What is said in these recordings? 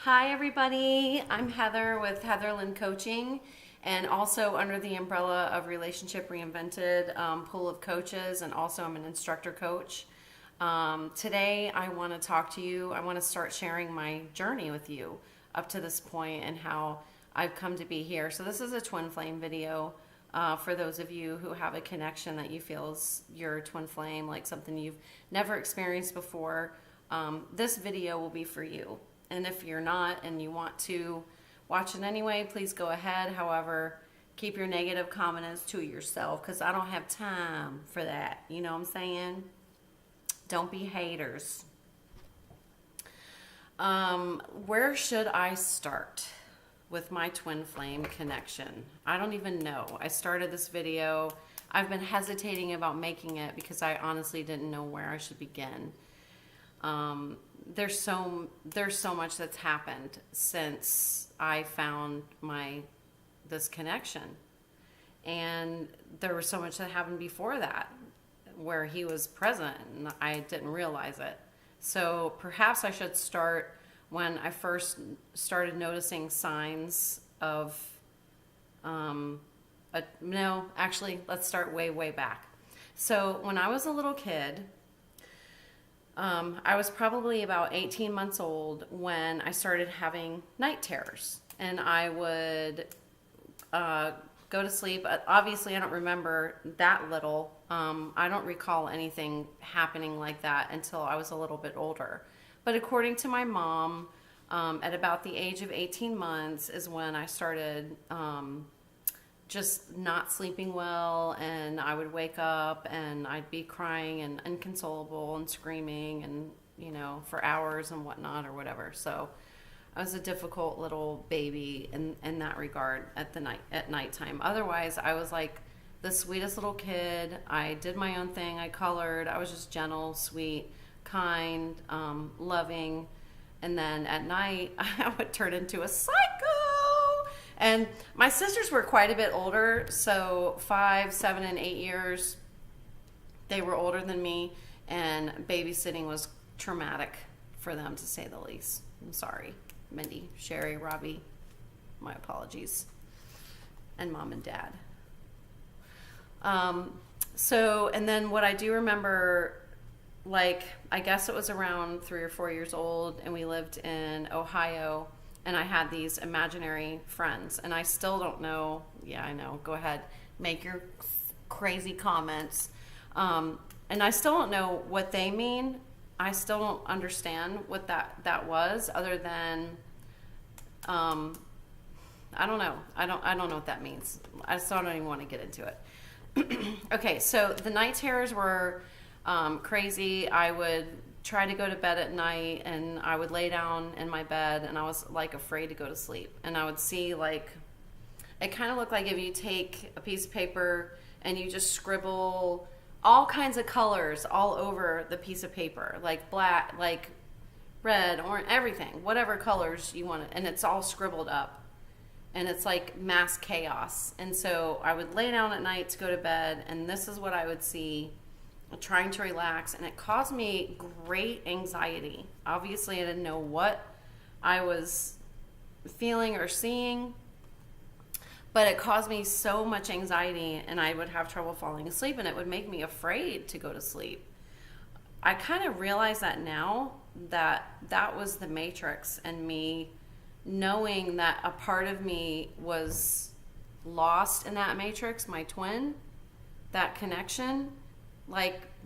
Hi, everybody. I'm Heather with Heatherland Coaching, and also under the umbrella of Relationship Reinvented Pool of Coaches, and also I'm an instructor coach. Today, I want to talk to you. I want to start sharing my journey with you up to this point and how I've come to be here. So, this is a twin flame video for those of you who have a connection that you feel is your twin flame, like something you've never experienced before. This video will be for you. And if you're not and you want to watch it anyway, please go ahead. However, keep your negative comments to yourself because I don't have time for that. You know what I'm saying? Don't be haters. Where should I start with my twin flame connection? I don't even know. I started this video. I've been hesitating about making it because I honestly didn't know where I should begin. There's so much that's happened since I found this connection, and there was so much that happened before that where he was present and I didn't realize it. So perhaps I should start when I first started noticing signs of no, actually, let's start way back. So when I was a little kid, I was probably about 18 months old when I started having night terrors, and I would go to sleep. Obviously, I don't remember that little. I don't recall anything happening like that until I was a little bit older. But according to my mom, at about the age of 18 months is when I started just not sleeping well, and I would wake up and I'd be crying and inconsolable and screaming and, for hours and whatnot or whatever. So I was a difficult little baby in that regard at nighttime. Otherwise, I was like the sweetest little kid. I did my own thing. I colored. I was just gentle, sweet, kind, loving. And then at night, I would turn into a psycho. And my sisters were quite a bit older, so 5, 7, and 8 years. They were older than me, and babysitting was traumatic for them, to say the least. I'm sorry, Mindy, Sherry, Robbie, my apologies, and Mom and Dad. And then what I do remember, I guess it was around 3 or 4 years old, and we lived in Ohio. And I had these imaginary friends, and I still don't know. Yeah, I know. Go ahead, make your crazy comments. And I still don't know what they mean. I still don't understand what that was, other than, I don't know. I don't know what that means. I still don't even want to get into it. Okay, so the night terrors were crazy. I would try to go to bed at night, and I would lay down in my bed, and I was afraid to go to sleep. And I would see it kind of looked like if you take a piece of paper and you just scribble all kinds of colors all over the piece of paper, like black, like red, orange, everything, whatever colors you want, and it's all scribbled up, and it's like mass chaos. And so I would lay down at night to go to bed, and this is what I would see, trying to relax, and it caused me great anxiety. Obviously, I didn't know what I was feeling or seeing, but it caused me so much anxiety, and I would have trouble falling asleep, and it would make me afraid to go to sleep. I kind of realize that now, that was the Matrix, and me knowing that a part of me was lost in that Matrix, my twin, that connection.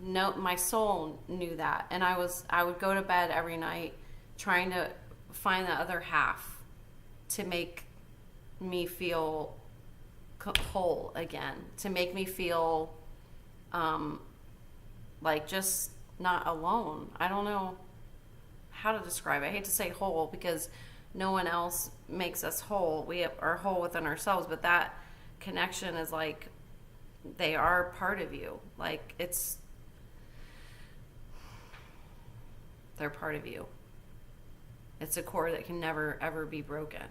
No, my soul knew that, and I would go to bed every night trying to find the other half to make me feel whole again, to make me feel just not alone. I don't know how to describe it. I hate to say whole because no one else makes us whole. We are whole within ourselves, but that connection is they are part of you. They're part of you. It's a cord that can never ever be broken.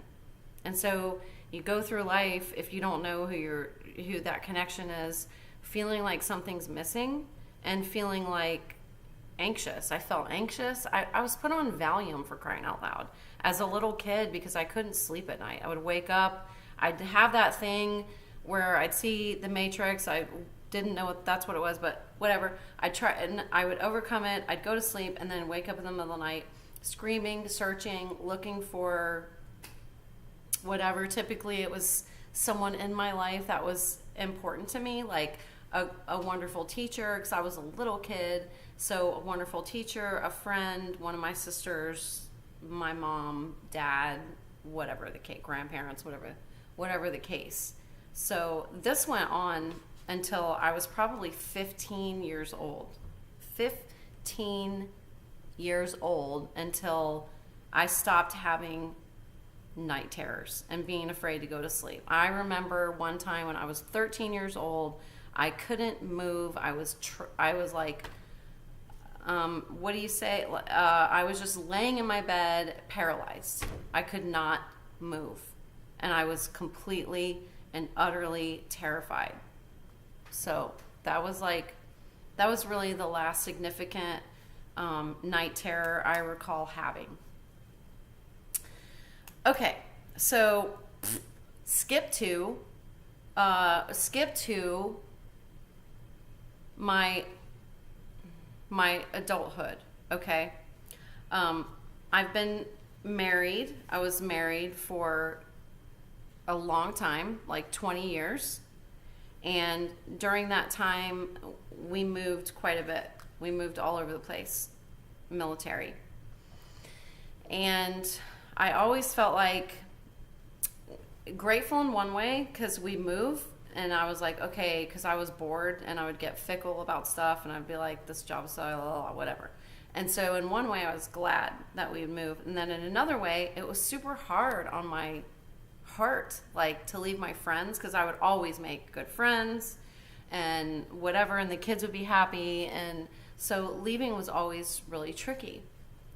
And so you go through life, if you don't know who that connection is, feeling like something's missing, and feeling like anxious. I felt anxious. I was put on Valium, for crying out loud, as a little kid, because I couldn't sleep at night. I would wake up, I'd have that thing where I'd see The Matrix. I didn't know that's what it was, but whatever. I'd try, and I would overcome it. I'd go to sleep and then wake up in the middle of the night screaming, searching, looking for whatever. Typically it was someone in my life that was important to me, like a wonderful teacher, because I was a little kid. So a wonderful teacher, a friend, one of my sisters, my mom, dad, whatever the case, grandparents, whatever the case. So this went on until I was probably 15 years old. 15 years old, until I stopped having night terrors and being afraid to go to sleep. I remember one time when I was 13 years old, I couldn't move. I was like, what do you say? I was just laying in my bed, paralyzed. I could not move. And I was completely and utterly terrified. So that was really the last significant night terror I recall having. Okay, so skip to my adulthood. Okay, I've been married. I was married for a long time, like 20 years. And during that time, we moved quite a bit. We moved all over the place, military. And I always felt like grateful in one way, because we moved, and I was like, okay, because I was bored and I would get fickle about stuff, and I'd be like, this job is whatever. And so in one way, I was glad that we moved. And then in another way, it was super hard on my heart, like, to leave my friends, because I would always make good friends and whatever, and the kids would be happy. And so leaving was always really tricky.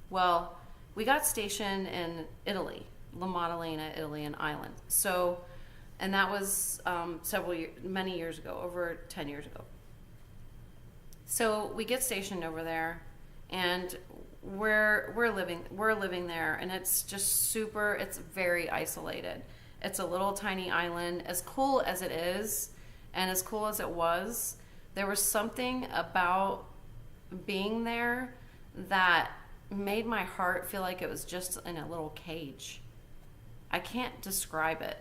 Well, we got stationed in Italy, La Maddalena, Italy, an island. So, and that was many years ago, over 10 years ago. So we get stationed over there, and we're living there, and it's just it's very isolated. It's a little tiny island. As cool as it is, and as cool as it was, there was something about being there that made my heart feel like it was just in a little cage. I can't describe it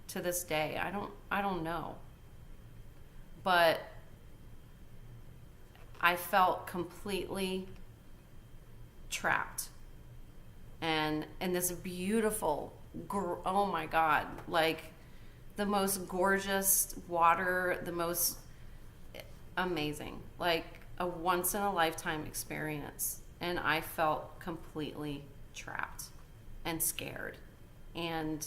to this day. I don't know. But I felt completely trapped. And in this beautiful, oh my God, like the most gorgeous water, the most amazing, like a once in a lifetime experience. And I felt completely trapped and scared and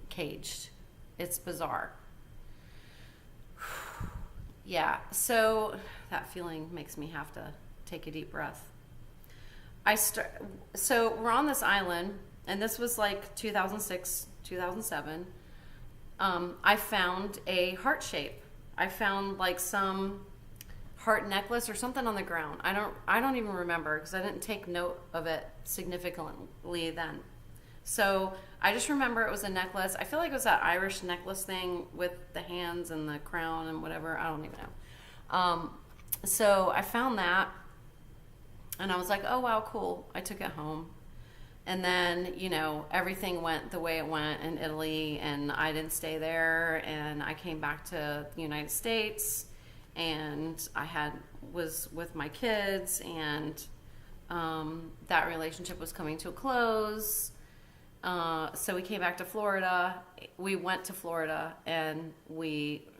caged. It's bizarre. Yeah, so that feeling makes me have to take a deep breath. So we're on this island, and this was like 2006, 2007. I found a heart shape. I found like some heart necklace or something on the ground. I don't even remember, because I didn't take note of it significantly then. So I just remember it was a necklace. I feel like it was that Irish necklace thing with the hands and the crown and whatever. I don't even know. So I found that, and I was like, oh wow, cool. I took it home. And then, everything went the way it went in Italy, and I didn't stay there, and I came back to the United States, and I was with my kids, and that relationship was coming to a close. So we came back to Florida. We went to Florida, and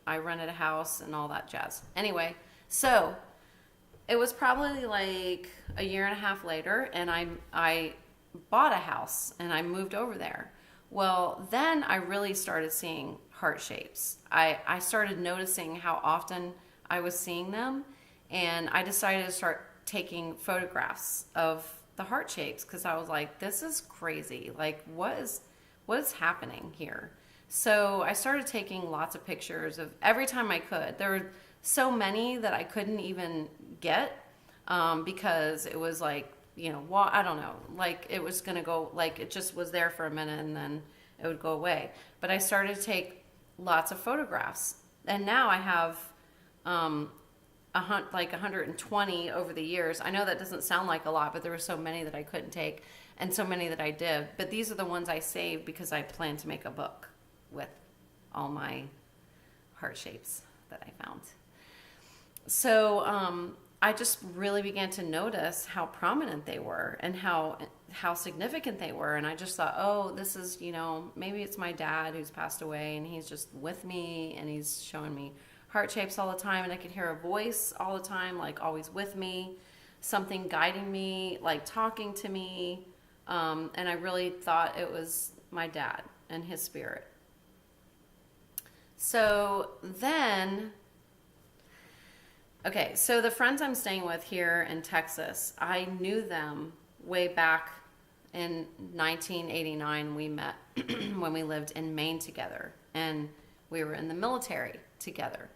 I rented a house and all that jazz. Anyway, so it was probably like a year and a half later, and I bought a house and I moved over there. Well, then I really started seeing heart shapes. I started noticing how often I was seeing them, and I decided to start taking photographs of the heart shapes, because I was like, this is crazy. Like, what is happening here? So I started taking lots of pictures of every time I could. There were so many that I couldn't even get because it was like, well, I don't know, like it was going to go, like it just was there for a minute and then it would go away. But I started to take lots of photographs, and now I have like 120 over the years. I know that doesn't sound like a lot, but there were so many that I couldn't take and so many that I did. But these are the ones I saved because I plan to make a book with all my heart shapes that I found. So I just really began to notice how prominent they were and how significant they were. And I just thought, oh, this is, maybe it's my dad who's passed away and he's just with me and he's showing me heart shapes all the time. And I could hear a voice all the time, like always with me, something guiding me, like talking to me. And I really thought it was my dad and his spirit. So then, okay, so the friends I'm staying with here in Texas, I knew them way back in 1989. We met when we lived in Maine together, and we were in the military together,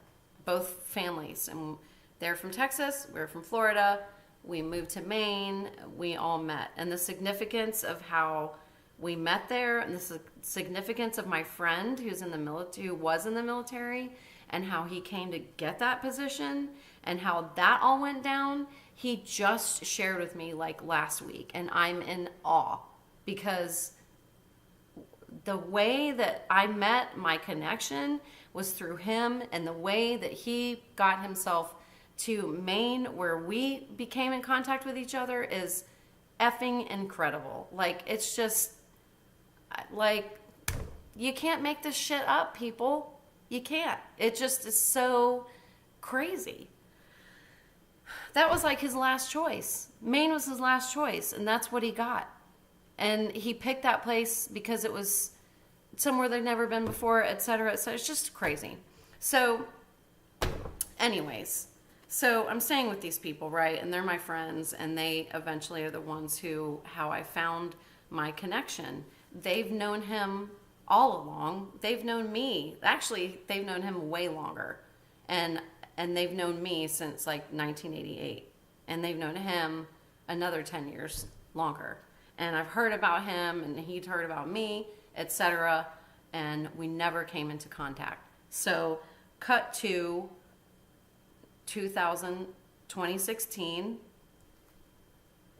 both families. And they're from Texas, we're from Florida. We moved to Maine, we all met. And the significance of how we met there, and the significance of my friend who was in the military, and how he came to get that position, and how that all went down, he just shared with me like last week. And I'm in awe because the way that I met my connection was through him, and the way that he got himself to Maine, where we became in contact with each other, is effing incredible. Like, it's just, like, you can't make this shit up, people. You can't. It just is so crazy. That was like his last choice. Maine was his last choice, and that's what he got. And he picked that place because it was somewhere they'd never been before, et cetera, et cetera. It's just crazy. So, anyways, so I'm staying with these people, right? And they're my friends, and they eventually are the ones how I found my connection. They've known him all along. They've known me. Actually, they've known him way longer. And they've known me since like 1988. And they've known him another 10 years longer. And I've heard about him, and he'd heard about me, etc. And we never came into contact. So cut to 2016.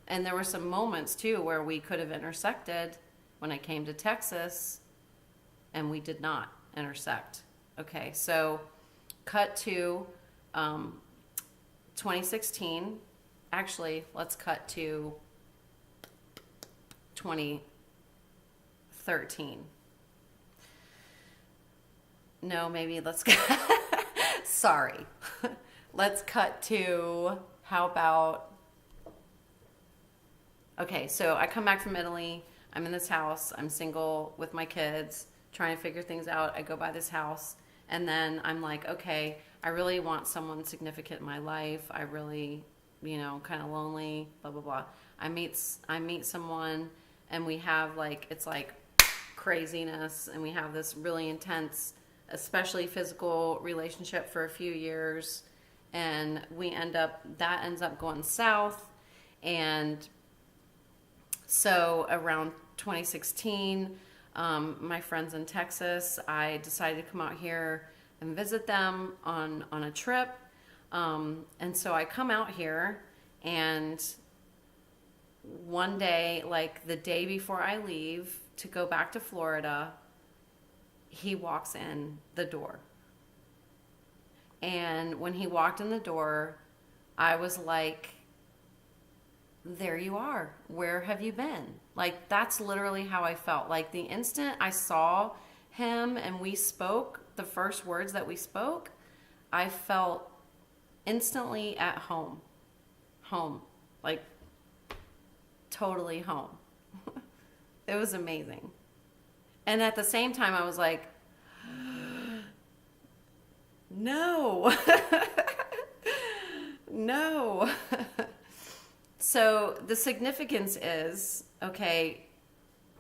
And there were some moments too where we could have intersected when I came to Texas, and we did not intersect. Okay, so cut to 2016. Actually, let's cut to 2013. No, maybe let's sorry. Let's cut to, how about, okay, so I come back from Italy. I'm in this house. I'm single with my kids, trying to figure things out. I go by this house, and then I'm like, okay, I really want someone significant in my life. I really, kind of lonely, blah, blah, blah. I meet someone, and we have it's like craziness, and we have this really intense, especially physical relationship for a few years, and that ends up going south. And so around 2016, my friends in Texas, I decided to come out here and visit them on a trip. And so I come out here, and one day, like the day before I leave to go back to Florida, he walks in the door. And when he walked in the door, I was like, there you are. Where have you been? Like, that's literally how I felt. Like, the instant I saw him and we spoke, the first words that we spoke, I felt instantly at home. Home. Like, totally home. It was amazing. And at the same time, I was like, no. No. So the significance is, okay,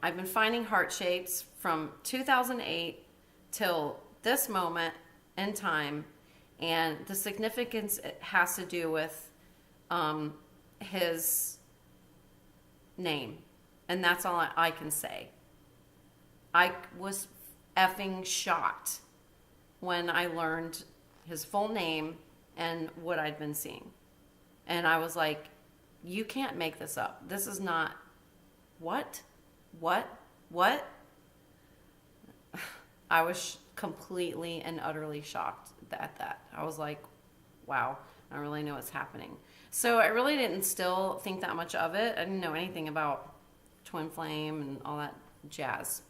I've been finding heart shapes from 2008 till this moment in time, and the significance has to do with his name. And that's all I can say. I was effing shocked when I learned his full name and what I'd been seeing. And I was like, you can't make this up. This is not, what? I was completely and utterly shocked at that. I was like, wow, I don't really know what's happening. So I really didn't still think that much of it. I didn't know anything about twin flame and all that jazz.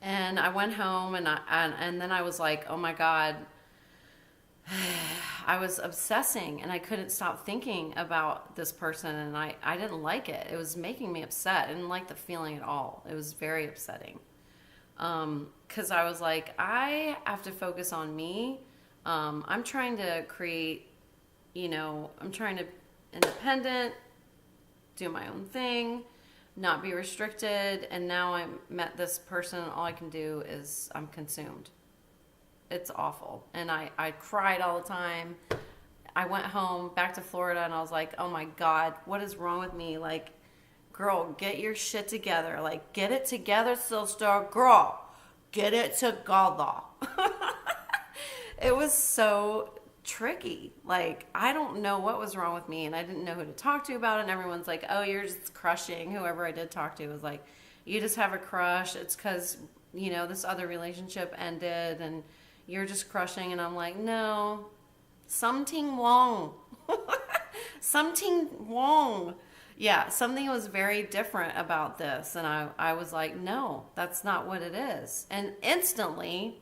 And I went home and then I was like, oh my God, I was obsessing and I couldn't stop thinking about this person, and I didn't like it. It was making me upset. I didn't like the feeling at all. It was very upsetting. Because I was like, I have to focus on me. I'm trying to create, I'm trying to independent, do my own thing, not be restricted. And now I met this person, and all I can do is I'm consumed. It's awful. And I cried all the time. I went home back to Florida and I was like, oh my God, what is wrong with me? Like, girl, get your shit together. Like, get it together, sister. Girl, get it together. It was so tricky. Like, I don't know what was wrong with me, and I didn't know who to talk to about it. And everyone's like, oh, you're just crushing. Whoever I did talk to was like, you just have a crush. It's because, this other relationship ended and you're just crushing. And I'm like, no, something wrong. Something wrong. Yeah, something was very different about this. And I was like, no, that's not what it is. And instantly,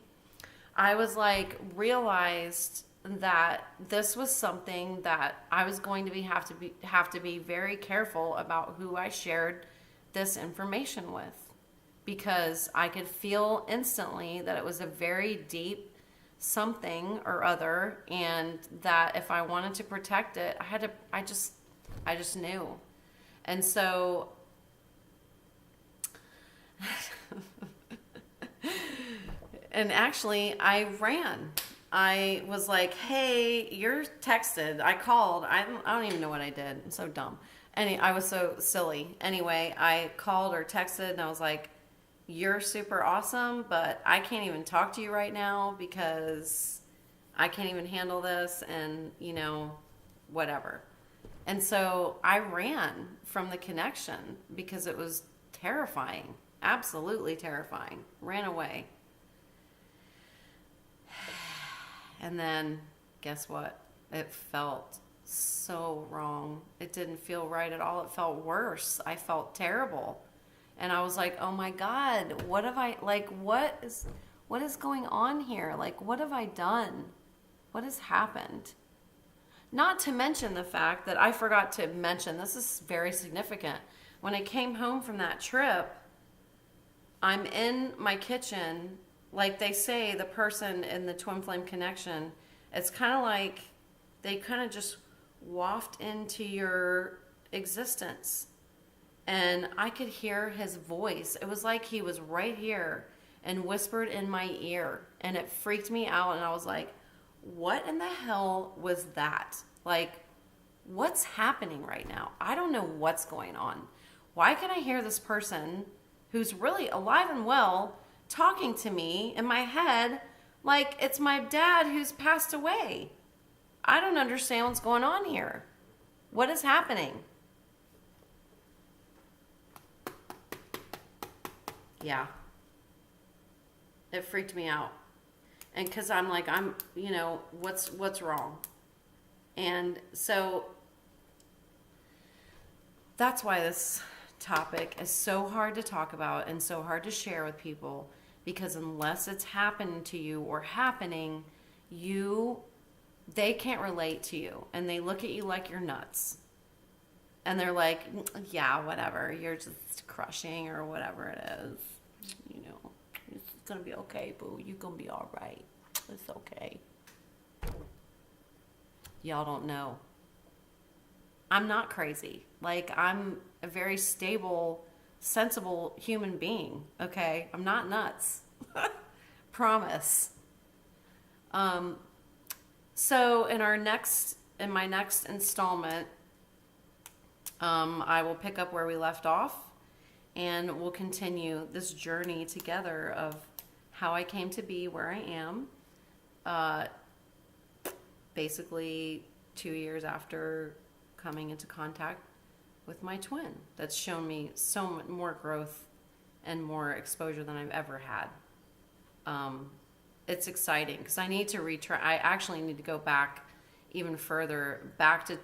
I was like, realized that this was something that I was going to have to be very careful about who I shared this information with, because I could feel instantly that it was a very deep something or other, and that if I wanted to protect it, I just knew. And so and actually I ran. I was like, hey, you're texted. I called. I don't even know what I did. I'm so dumb. I was so silly. Anyway, I called or texted and I was like, you're super awesome, but I can't even talk to you right now because I can't even handle this, and, whatever. And so I ran from the connection because it was terrifying, absolutely terrifying. Ran away. And then guess what? It felt so wrong. It didn't feel right at all. It felt worse. I felt terrible. And I was like, oh my God, what is going on here? Like, what have I done? What has happened? Not to mention the fact that I forgot to mention, this is very significant. When I came home from that trip, I'm in my kitchen. Like they say, the person in the twin flame connection, it's kind of like they kind of just waft into your existence. And I could hear his voice. It was like he was right here and whispered in my ear. And it freaked me out. And I was like, what in the hell was that? Like, what's happening right now? I don't know what's going on. Why can I hear this person who's really alive and well talking to me in my head like it's my dad who's passed away? I don't understand what's going on here. What is happening? Yeah. It freaked me out. And because I'm like, what's wrong? And so that's why this topic is so hard to talk about and so hard to share with people, because unless it's happened to you or happening, they can't relate to you, and they look at you like you're nuts. And they're like, yeah, whatever, you're just crushing or whatever it is. It's going to be okay, boo. You're going to be all right. It's okay. Y'all don't know. I'm not crazy. Like, I'm a very stable, sensible human being, okay? I'm not nuts. Promise. So in our next in my next installment, I will pick up where we left off, and we'll continue this journey together of how I came to be where I am. Basically 2 years after coming into contact with my twin, that's shown me so much more growth and more exposure than I've ever had. It's exciting because I need to I actually need to go back even further, back to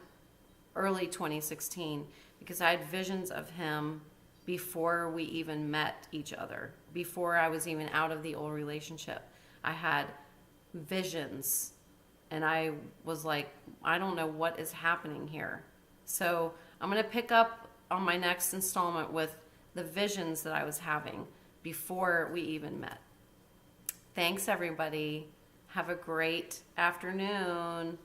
early 2016, because I had visions of him before we even met each other, before I was even out of the old relationship. I had visions, and I was like, I don't know what is happening here. So I'm going to pick up on my next installment with the visions that I was having before we even met. Thanks, everybody. Have a great afternoon.